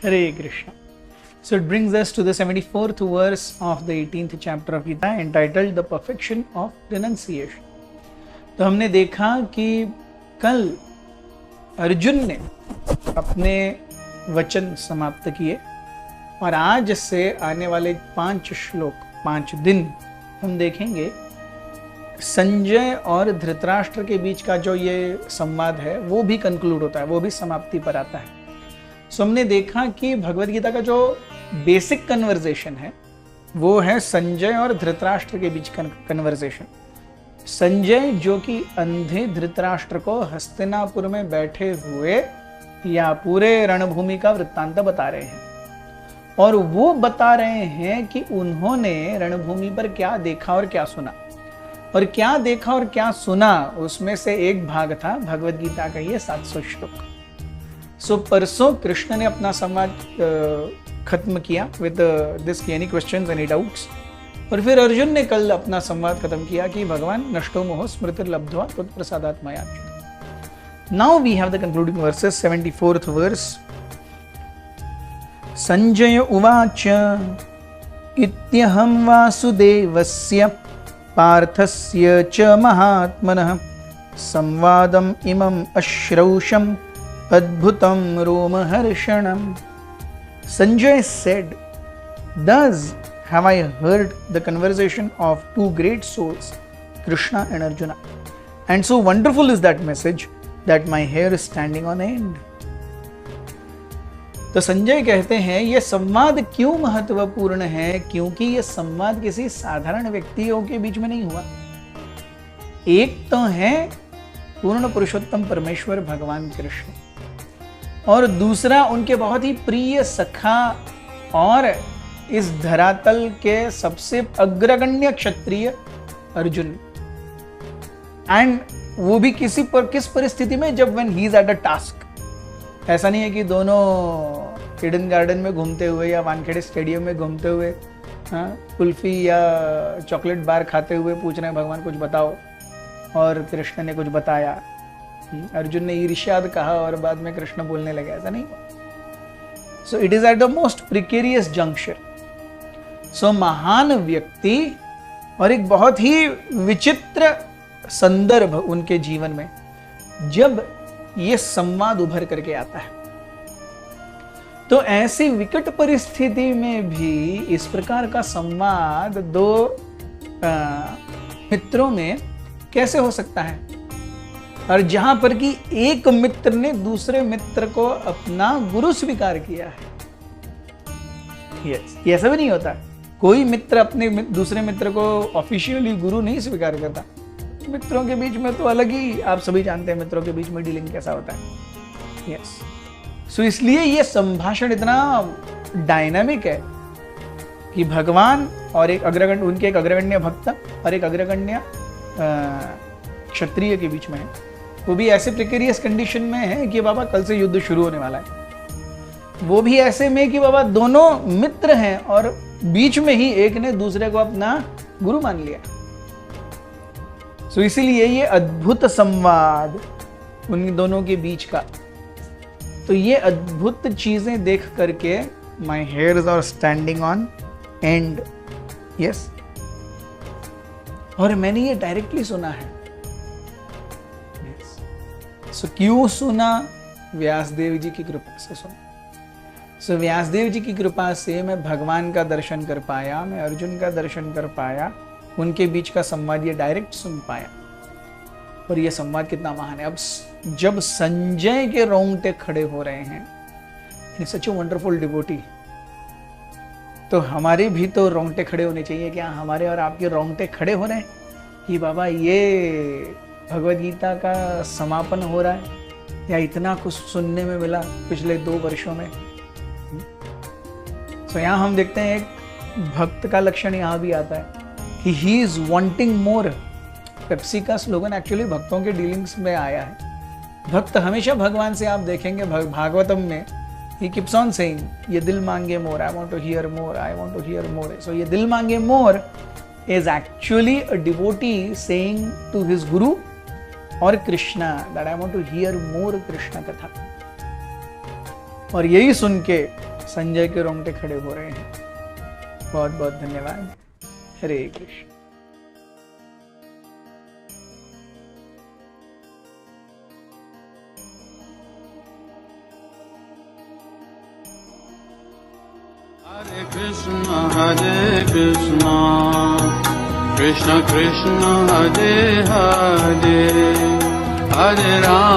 Hare Krishna. So it brings us to the 74th verse of the 18th chapter of Gita entitled The Perfection of Renunciation. तो हमने देखा कि कल अर्जुन ने अपने वचन समाप्त किए और आज से आने वाले 5 श्लोक 5 दिन हम देखेंगे संजय और धृतराष्ट्र के बीच का जो ये संवाद है वो भी कंक्लूड होता है, वो भी समाप्ति पर आता है। सो हमने देखा कि भगवद गीता का जो बेसिक कन्वर्सेशन है वो है संजय और धृतराष्ट्र के बीच कन्वर्सेशन। संजय जो कि अंधे धृतराष्ट्र को हस्तिनापुर में बैठे हुए या पूरे रणभूमि का वृत्तांत बता रहे हैं और वो बता रहे हैं कि उन्होंने रणभूमि पर क्या देखा और क्या सुना, और क्या देखा और क्या सुना उसमें से एक भाग था भगवद गीता का ये 700 श्लोक। सो परसों कृष्ण ने अपना संवाद खत्म किया with this any questions any doubts, और फिर अर्जुन ने कल अपना संवाद खत्म किया कि भगवान नष्टो मोह स्मृतिर्लब्ध्वा त्वत्प्रसादात् मया च्युत। Now we have the concluding verses 74th verse. Sanjaya उवाच इत्यहं वासुदेवस्य पार्थस्य च महात्मनः संवादम् इमम् अश्रौषम् अद्भुतं रोमहर्षणम्। Sanjay said, "Thus have I heard the conversation of two great souls, Krishna and Arjuna. And so wonderful is that message that my hair is standing on end." तो संजय कहते हैं ये संवाद क्यों महत्वपूर्ण है, क्योंकि ये संवाद किसी साधारण व्यक्तियों के बीच में नहीं हुआ। एक तो है पूर्ण पुरुषोत्तम परमेश्वर भगवान कृष्ण, और दूसरा उनके बहुत ही प्रिय सखा और इस धरातल के सबसे अग्रगण्य क्षत्रिय अर्जुन। एंड वो भी किस परिस्थिति में, जब when he is at a task. ऐसा नहीं है कि दोनों ईडन गार्डन में घूमते हुए या वानखेड़े स्टेडियम में घूमते हुए कुल्फी या चॉकलेट बार खाते हुए पूछ रहे हैं भगवान कुछ बताओ, और कृष्ण ने कुछ बताया। अर्जुन ने ईर्ष्याद कहा और बाद में कृष्ण बोलने लगे, ऐसा नहीं। So it is at the most precarious junction. So महान व्यक्ति और एक बहुत ही विचित्र संदर्भ उनके जीवन में जब ये संवाद उभर करके आता है, तो ऐसी विकट परिस्थिति में भी इस प्रकार का संवाद दो मित्रों में कैसे हो सकता है, और जहां पर कि एक मित्र ने दूसरे मित्र को अपना गुरु स्वीकार किया है। ये ऐसा भी नहीं होता, कोई मित्र अपने दूसरे मित्र को ऑफिशियली गुरु नहीं स्वीकार करता। मित्रों के बीच में तो अलग ही, आप सभी जानते हैं मित्रों के बीच में डीलिंग कैसा होता है। यस, सो इसलिए ये संभाषण इतना डायनामिक है कि भगवान और उनके एक अग्रगण्य भक्त और एक अग्रगण्य क्षत्रिय के बीच में है। वो भी ऐसे प्रिकेरियस कंडीशन में है कि बाबा कल से युद्ध शुरू होने वाला है। वो भी ऐसे में कि बाबा दोनों मित्र हैं और बीच में ही एक ने दूसरे को अपना गुरु मान लिया। सो इसीलिए ये अद्भुत संवाद उन दोनों के बीच का, तो ये अद्भुत चीजें देख करके my hairs are standing on end. Yes, और मैंने ये डायरेक्टली सुना है। सो क्यों सुना? व्यासदेव जी की कृपा से सुना। सो व्यासदेव जी की कृपा से मैं भगवान का दर्शन कर पाया, मैं अर्जुन का दर्शन कर पाया, उनके बीच का संवाद ये डायरेक्ट सुन पाया। और ये संवाद कितना महान है। अब जब संजय के रोंगटे खड़े हो रहे हैं, सच ए वंडरफुल डिवोटी, तो हमारे भी तो रोंगटे खड़े होने चाहिए। क्या हमारे और आपके रोंगटे खड़े हो रहे हैं कि बाबा ये भगवद गीता का समापन हो रहा है, या इतना कुछ सुनने में मिला पिछले 2 वर्षों में। तो यहाँ हम देखते हैं एक भक्त का लक्षण यहाँ भी आता है कि he is wanting more. Pepsi का स्लोगन एक्चुअली भक्तों के डीलिंग्स में आया है। भक्त हमेशा भगवान से, आप देखेंगे भागवतम में, he keeps on saying, ये दिल मांगे मोर, I want to hear more, I want to hear more. So ये दिल मांगे मोर is actually a devotee saying to his guru or Krishna that I want to hear more Krishna katha. और यही सुन के संजय के रोंगटे खड़े हो रहे हैं। बहुत बहुत धन्यवाद। हरे Krishna. Hare Krishna, Krishna Krishna, Hare Hare, Hare Rama.